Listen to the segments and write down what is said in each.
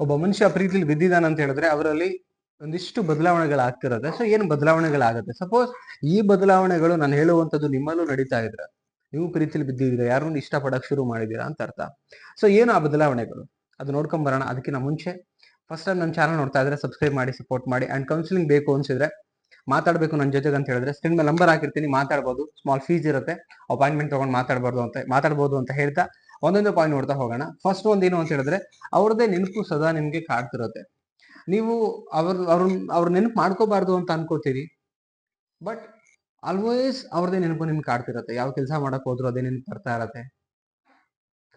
ಒಬ್ಬ ಮನುಷ್ಯ ಪ್ರೀತಿಲಿ ಬಿದ್ದಿದ್ದಾನೆ ಅಂತ ಹೇಳಿದ್ರೆ ಅವರಲ್ಲಿ ಒಂದಿಷ್ಟು ಬದಲಾವಣೆಗಳಾಗ್ತಿರತ್ತೆ. ಸೊ ಏನು ಬದಲಾವಣೆಗಳಾಗತ್ತೆ? ಸಪೋಸ್ ಈ ಬದಲಾವಣೆಗಳು ನಾನು ಹೇಳುವಂಥದ್ದು ನಿಮ್ಮಲ್ಲೂ ನಡೀತಾ ಇದ್ರೆ, ನೀವು ಪ್ರೀತಿಲಿ ಬಿದ್ದಿದ್ದೀರಾ, ಯಾರನ್ನು ಇಷ್ಟಪಡಕ್ ಶುರು ಮಾಡಿದೀರಾ ಅಂತ ಅರ್ಥ. ಸೊ ಏನು ಆ ಬದಲಾವಣೆಗಳು, ಅದು ನೋಡ್ಕೊಂಡ್ ಬರೋಣ. ಅದಕ್ಕಿಂತ ಮುಂಚೆ ಫಸ್ಟ್ ಟೈಮ್ ನನ್ನ ಚಾನಲ್ ನೋಡ್ತಾ ಇದ್ರೆ ಸಬ್ಸ್ಕ್ರೈಬ್ ಮಾಡಿ, ಸಪೋರ್ಟ್ ಮಾಡಿ. ಅಂಡ್ ಕೌನ್ಸಿಲಿಂಗ್ ಬೇಕು ಅನ್ಸಿದ್ರೆ, ಮಾತಾಡಬೇಕು ನನ್ನ ಜೊತೆಗೆ ಅಂತ ಹೇಳಿದ್ರೆ ಸ್ಕ್ರೀನ್ ಮೇಲೆ ನಂಬರ್ ಹಾಕಿರ್ತೀನಿ, ಮಾತಾಡ್ಬೋದು. ಸ್ಮಾಲ್ ಫೀಸ್ ಇರುತ್ತೆ, ಅಪಾಯಿಂಟ್ಮೆಂಟ್ ತಗೊಂಡು ಮಾತಾಡ್ಬೋದು ಅಂತ ಹೇಳ್ತಾ ಒಂದೊಂದು ಪಾಯಿಂಟ್ ನೋಡ್ತಾ ಹೋಗೋಣ. ಫಸ್ಟ್ ಒಂದೇನು ಅಂತ ಹೇಳಿದ್ರೆ, ಅವ್ರದ್ದೇ ನೆನಪು ಸದಾ ನಿಮ್ಗೆ ಕಾಡ್ತಿರುತ್ತೆ. ನೀವು ಅವ್ರ ನೆನಪು ಮಾಡ್ಕೋಬಾರ್ದು ಅಂತ ಅನ್ಕೋತೀರಿ, ಬಟ್ ಆಲ್ವೇಸ್ ಅವ್ರದೇ ನೆನಪು ನಿಮ್ಗೆ ಕಾಡ್ತಿರತ್ತೆ. ಯಾವ ಕೆಲಸ ಮಾಡಕ್ ಹೋದ್ರು ಅದೇ ನೆನಪು ಬರ್ತಾ ಇರತ್ತೆ.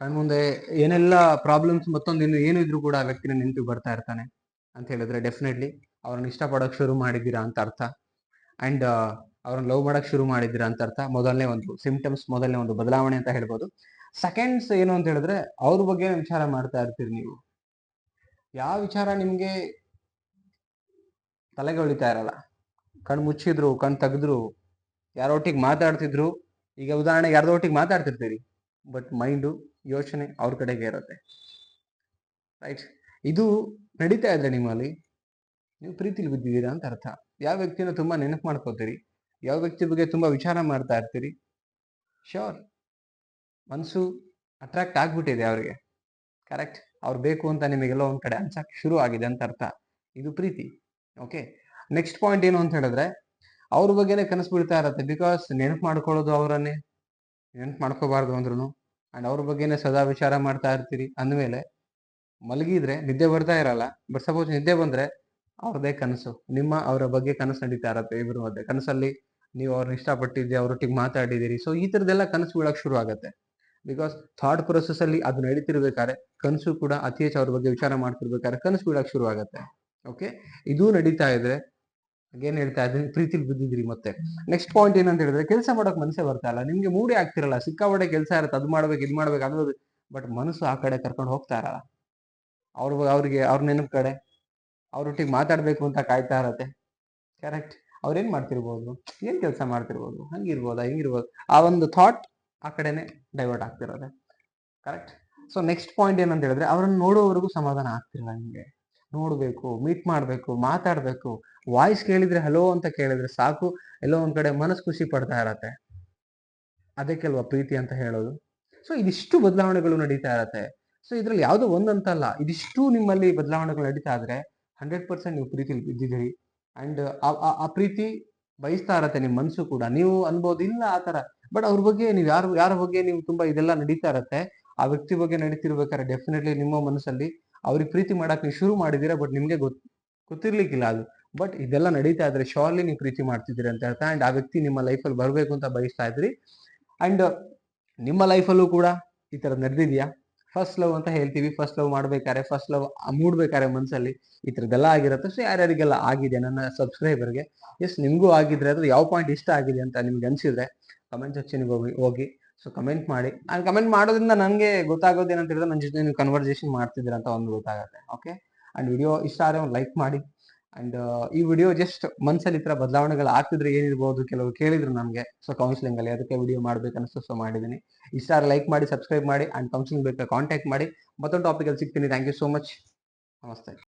ಕಣ್ಮುಂದೆ ಏನೆಲ್ಲ ಪ್ರಾಬ್ಲಮ್ಸ್ ಮತ್ತೊಂದು ಏನು ಇದ್ರು ಕೂಡ ಆ ವ್ಯಕ್ತಿನ ನೆನಪು ಬರ್ತಾ ಇರ್ತಾನೆ ಅಂತ ಹೇಳಿದ್ರೆ ಡೆಫಿನೆಟ್ಲಿ ಅವ್ರನ್ನ ಇಷ್ಟಪಡಕ್ ಶುರು ಮಾಡಿದ್ದೀರಾ ಅಂತ ಅರ್ಥ. ಅಂಡ್ ಅವ್ರನ್ನ ಲವ್ ಮಾಡಕ್ ಶುರು ಮಾಡಿದ್ದೀರಾ ಅಂತ ಅರ್ಥ. ಮೊದಲನೇ ಒಂದು ಸಿಂಪ್ಟಮ್ಸ್, ಮೊದಲನೇ ಒಂದು ಬದಲಾವಣೆ ಅಂತ ಹೇಳ್ಬೋದು. ಸೆಕೆಂಡ್ಸ್ ಏನು ಅಂತ ಹೇಳಿದ್ರೆ, ಅವ್ರ ಬಗ್ಗೆ ವಿಚಾರ ಮಾಡ್ತಾ ಇರ್ತೀರಿ ನೀವು. ಯಾವ ವಿಚಾರ ನಿಮ್ಗೆ ತಲೆಗೆ ಹೊಳಿತಾ ಇರಲ್ಲ, ಕಣ್ ಮುಚ್ಚಿದ್ರು ಕಣ್ ತೆಗೆದ್ರು, ಯಾರೊಟ್ಟಿಗೆ ಮಾತಾಡ್ತಿದ್ರು, ಈಗ ಉದಾಹರಣೆಗೆ ಯಾರ್ದೊಟ್ಟಿಗೆ ಮಾತಾಡ್ತಿರ್ತೀರಿ, ಬಟ್ ಮೈಂಡು ಯೋಚನೆ ಅವ್ರ ಕಡೆಗೆ ಇರುತ್ತೆ. ರೈಟ್? ಇದು ನಡೀತಾ ಇದ್ರೆ ನಿಮ್ಮಲ್ಲಿ ನೀವು ಪ್ರೀತಿಲಿ ಬಿದ್ದಿದ್ದೀರಾ ಅಂತ ಅರ್ಥ. ಯಾವ ವ್ಯಕ್ತಿನ ತುಂಬಾ ನೆನಪು ಮಾಡ್ಕೋತೀರಿ, ಯಾವ ವ್ಯಕ್ತಿ ಬಗ್ಗೆ ತುಂಬಾ ವಿಚಾರ ಮಾಡ್ತಾ ಇರ್ತೀರಿ, ಶ್ಯೂರ್ ಮನ್ಸು ಅಟ್ರಾಕ್ಟ್ ಆಗ್ಬಿಟ್ಟಿದೆ ಅವ್ರಿಗೆ. ಕರೆಕ್ಟ್? ಅವ್ರು ಬೇಕು ಅಂತ ನಿಮಗೆಲ್ಲ ಒಂದ್ ಕಡೆ ಅನ್ಸಕ್ ಶುರು ಆಗಿದೆ ಅಂತ ಅರ್ಥ. ಇದು ಪ್ರೀತಿ. ಓಕೆ, ನೆಕ್ಸ್ಟ್ ಪಾಯಿಂಟ್ ಏನು ಅಂತ ಹೇಳಿದ್ರೆ, ಅವ್ರ ಬಗ್ಗೆನೇ ಕನಸು ಬೀಳ್ತಾ ಇರತ್ತೆ. ಬಿಕಾಸ್ ನೆನಪು ಮಾಡ್ಕೊಳ್ಳೋದು ಅವರನ್ನೇ, ನೆನಪು ಮಾಡ್ಕೋಬಾರ್ದು ಅಂದ್ರೂ. ಅಂಡ್ ಅವ್ರ ಬಗ್ಗೆನೇ ಸದಾ ವಿಚಾರ ಮಾಡ್ತಾ ಇರ್ತೀರಿ ಅಂದಮೇಲೆ ಮಲಗಿದ್ರೆ ನಿದ್ದೆ ಬರ್ತಾ ಇರಲ್ಲ, ಬಟ್ ಸಪೋಸ್ ನಿದ್ದೆ ಬಂದ್ರೆ ಅವ್ರದೇ ಕನಸು, ಅವರ ಬಗ್ಗೆ ಕನಸು ನಡೀತಾ ಇರತ್ತೆ. ಇಬ್ಬರ ಮಧ್ಯೆ ಕನಸಲ್ಲಿ ನೀವು ಅವ್ರನ್ನ ಇಷ್ಟಪಟ್ಟಿದ್ದೆ, ಅವ್ರೊಟ್ಟಿಗೆ ಮಾತಾಡಿದಿರಿ. ಸೊ ಈ ತರದೆಲ್ಲ ಕನಸು ಬೀಳಕ್ ಶುರು ಆಗತ್ತೆ. ಬಿಕಾಸ್ ಥಾಟ್ ಪ್ರೊಸೆಸ್ ಅಲ್ಲಿ ಅದು ನಡೀತಿರ್ಬೇಕಾದ್ರೆ ಕನಸು ಕೂಡ ಅತಿ ಹೆಚ್ಚು ಅವ್ರ ಬಗ್ಗೆ ವಿಚಾರ ಮಾಡ್ತಿರ್ಬೇಕಾದ್ರೆ ಕನಸು ಬೀಳಕ್ ಶುರು ಆಗತ್ತೆ. ಓಕೆ, ಇದು ನಡೀತಾ ಇದೆ. ಏನ್ ಹೇಳ್ತಾ ಇದ್ದೀನಿ, ಪ್ರೀತಿಲಿ ಬಿದ್ದಿದ್ರಿ. ಮತ್ತೆ ನೆಕ್ಸ್ಟ್ ಪಾಯಿಂಟ್ ಏನಂತ ಹೇಳಿದ್ರೆ, ಕೆಲಸ ಮಾಡಕ್ ಮನಸ್ಸೇ ಬರ್ತಾ ಇಲ್ಲ. ನಿಮ್ಗೆ ಮೂಡೇ ಆಗ್ತಿರಲ್ಲ, ಸಿಕ್ಕಾಪಟ್ಟೆ ಕೆಲಸ ಇರುತ್ತೆ, ಅದು ಮಾಡ್ಬೇಕು ಇದು ಮಾಡ್ಬೇಕು ಅನ್ನೋದು, ಬಟ್ ಮನಸ್ಸು ಆ ಕಡೆ ಕರ್ಕೊಂಡು ಹೋಗ್ತಾ ಇರಲ್ಲ. ಅವ್ರ ನೆನಪು ಕಡೆ ಅವ್ರೊಟ್ಟಿಗೆ ಮಾತಾಡ್ಬೇಕು ಅಂತ ಕಾಯ್ತಾ ಇರತ್ತೆ. ಕರೆಕ್ಟ್? ಅವ್ರೇನ್ ಮಾಡ್ತಿರ್ಬೋದು, ಏನ್ ಕೆಲಸ ಮಾಡ್ತಿರ್ಬೋದು, ಹಂಗಿರ್ಬೋದಾ ಹಿಂಗಿರ್ಬೋದು, ಆ ಒಂದು ಥಾಟ್ ಆ ಕಡೆನೆ ಡೈವರ್ಟ್ ಆಗ್ತಿರೋದೆ. ಕರೆಕ್ಟ್? ಸೊ ನೆಕ್ಸ್ಟ್ ಪಾಯಿಂಟ್ ಏನಂತ ಹೇಳಿದ್ರೆ, ಅವ್ರನ್ನ ನೋಡೋವರೆಗೂ ಸಮಾಧಾನ ಆಗ್ತಿರಲ್ಲ ನಿಮ್ಗೆ. ನೋಡ್ಬೇಕು, ಮೀಟ್ ಮಾಡ್ಬೇಕು, ಮಾತಾಡ್ಬೇಕು, ವಾಯ್ಸ್ ಕೇಳಿದ್ರೆ ಹಲೋ ಅಂತ ಕೇಳಿದ್ರೆ ಸಾಕು, ಎಲ್ಲೋ ಒಂದ್ ಕಡೆ ಮನಸ್ಸು ಖುಷಿ ಪಡ್ತಾ ಇರತ್ತೆ. ಅದಕ್ಕೆ ಅಲ್ವಾ ಪ್ರೀತಿ ಅಂತ ಹೇಳೋದು. ಸೊ ಇದಿಷ್ಟು ಬದಲಾವಣೆಗಳು ನಡೀತಾ ಇರತ್ತೆ. ಸೊ ಇದ್ರಲ್ಲಿ ಯಾವ್ದೋ ಒಂದಂತಲ್ಲ, ಇದಿಷ್ಟು ನಿಮ್ಮಲ್ಲಿ ಬದಲಾವಣೆಗಳು ನಡೀತಾ ಇದ್ರೆ 100% ನೀವು ಪ್ರೀತಿಲಿ ಬಿದ್ದಿದ್ದೀರಿ. ಅಂಡ್ ಆ ಪ್ರೀತಿ ಬಯಸ್ತಾ ಇರತ್ತೆ ನಿಮ್ ಮನ್ಸು ಕೂಡ. ನೀವು ಅನ್ಬೋದು ಇಲ್ಲ ಆತರ, ಬಟ್ ಅವ್ರ ಬಗ್ಗೆ ನೀವು ಯಾರ ಬಗ್ಗೆ ನೀವು ತುಂಬಾ ಇದೆಲ್ಲ ನಡೀತಾ ಇರತ್ತೆ, ಆ ವ್ಯಕ್ತಿ ಬಗ್ಗೆ ನಡೀತಿರ್ಬೇಕಾದ್ರೆ ಡೆಫಿನೆಟ್ಲಿ ನಿಮ್ಮ ಮನಸ್ಸಲ್ಲಿ ಅವ್ರಿಗೆ ಪ್ರೀತಿ ಮಾಡಕ್ ನೀವು ಶುರು ಮಾಡಿದೀರಾ, ಬಟ್ ನಿಮ್ಗೆ ಗೊತ್ತಿರ್ಲಿಕ್ಕಿಲ್ಲ ಅದು. ಬಟ್ ಇದೆಲ್ಲ ನಡೀತಾ ಇದ್ರೆ ಶೋರ್ಲಿ ನೀವು ಪ್ರೀತಿ ಮಾಡ್ತಿದ್ದೀರಿ ಅಂತ ಹೇಳ್ತಾ. ಅಂಡ್ ಆ ವ್ಯಕ್ತಿ ನಿಮ್ಮ ಲೈಫಲ್ಲಿ ಬರ್ಬೇಕು ಅಂತ ಬಯಸ್ತಾ ಇದ್ರಿ. ಅಂಡ್ ನಿಮ್ಮ ಲೈಫಲ್ಲೂ ಕೂಡ ಈ ತರ ನಡೆದಿದ್ಯಾ? ಫಸ್ಟ್ ಲವ್ ಅಂತ ಹೇಳ್ತೀವಿ, ಫಸ್ಟ್ ಲವ್ ಮಾಡ್ಬೇಕಾರೆ, ಫಸ್ಟ್ ಲವ್ ಮೂಡ್ಬೇಕಾರೆ ಮನ್ಸಲ್ಲಿ ಈ ತರದೆಲ್ಲ ಆಗಿರುತ್ತೆ. ಸೊ ಯಾರ್ಯಾರಿಗೆಲ್ಲ ಆಗಿದೆ ನನ್ನ ಸಬ್ಸ್ಕ್ರೈಬರ್ಗೆ, ಎಸ್ ನಿಮ್ಗೂ ಆಗಿದ್ರೆ, ಅದು ಯಾವ ಪಾಯಿಂಟ್ ಇಷ್ಟ ಆಗಿದೆ ಅಂತ ನಿಮ್ಗೆ ಅನ್ಸಿದ್ರೆ ಕಮೆಂಟ್ ಸೆಕ್ಷನ್ಗೆ ಹೋಗಿ ಸೊ ಕಮೆಂಟ್ ಮಾಡಿ. ಅಂಡ್ ಕಮೆಂಟ್ ಮಾಡೋದ್ರಿಂದ ನನಗೆ ಗೊತ್ತಾಗೋದು ಏನಂತ ಹೇಳಿದ್ರೆ, ನನ್ನ ಜೊತೆ ನೀವು ಕನ್ವರ್ಸೇಷನ್ ಮಾಡ್ತಿದ್ದೀರಾ ಅಂತ ಒಂದು ಗೊತ್ತಾಗುತ್ತೆ. ಓಕೆ, ಅಂಡ್ ವಿಡಿಯೋ ಇಷ್ಟ ಆದರೆ ಒಂದು ಲೈಕ್ ಮಾಡಿ. ಅಂಡ್ ಈ ವಿಡಿಯೋ ಜಸ್ಟ್ ಮನ್ಸಲ್ಲಿ ಈ ತರ ಬದಲಾವಣೆಗಳು ಆಗ್ತಿದ್ರೆ ಏನಿರ್ಬೋದು, ಕೆಲವರು ಕೇಳಿದ್ರು ನಮಗೆ ಸೊ ಕೌನ್ಸಿಲಿಂಗ್ ಅಲ್ಲಿ, ಅದಕ್ಕೆ ವಿಡಿಯೋ ಮಾಡ್ಬೇಕು ಅನಿಸ್ತು, ಸೊ ಮಾಡಿದ್ದೀನಿ. ಇಷ್ಟ ಲೈಕ್ ಮಾಡಿ, ಸಬ್ಸ್ಕ್ರೈಬ್ ಮಾಡಿ. ಅಂಡ್ ಕೌನ್ಸಿಲಿಂಗ್ ಬೇಕಾದ್ರೆ ಕಾಂಟ್ಯಾಕ್ಟ್ ಮಾಡಿ. ಮತ್ತೊಂದು ಟಾಪಿಕ್ ಅಲ್ಲಿ ಸಿಗ್ತೀನಿ. Thank you so much. ನಮಸ್ತೆ.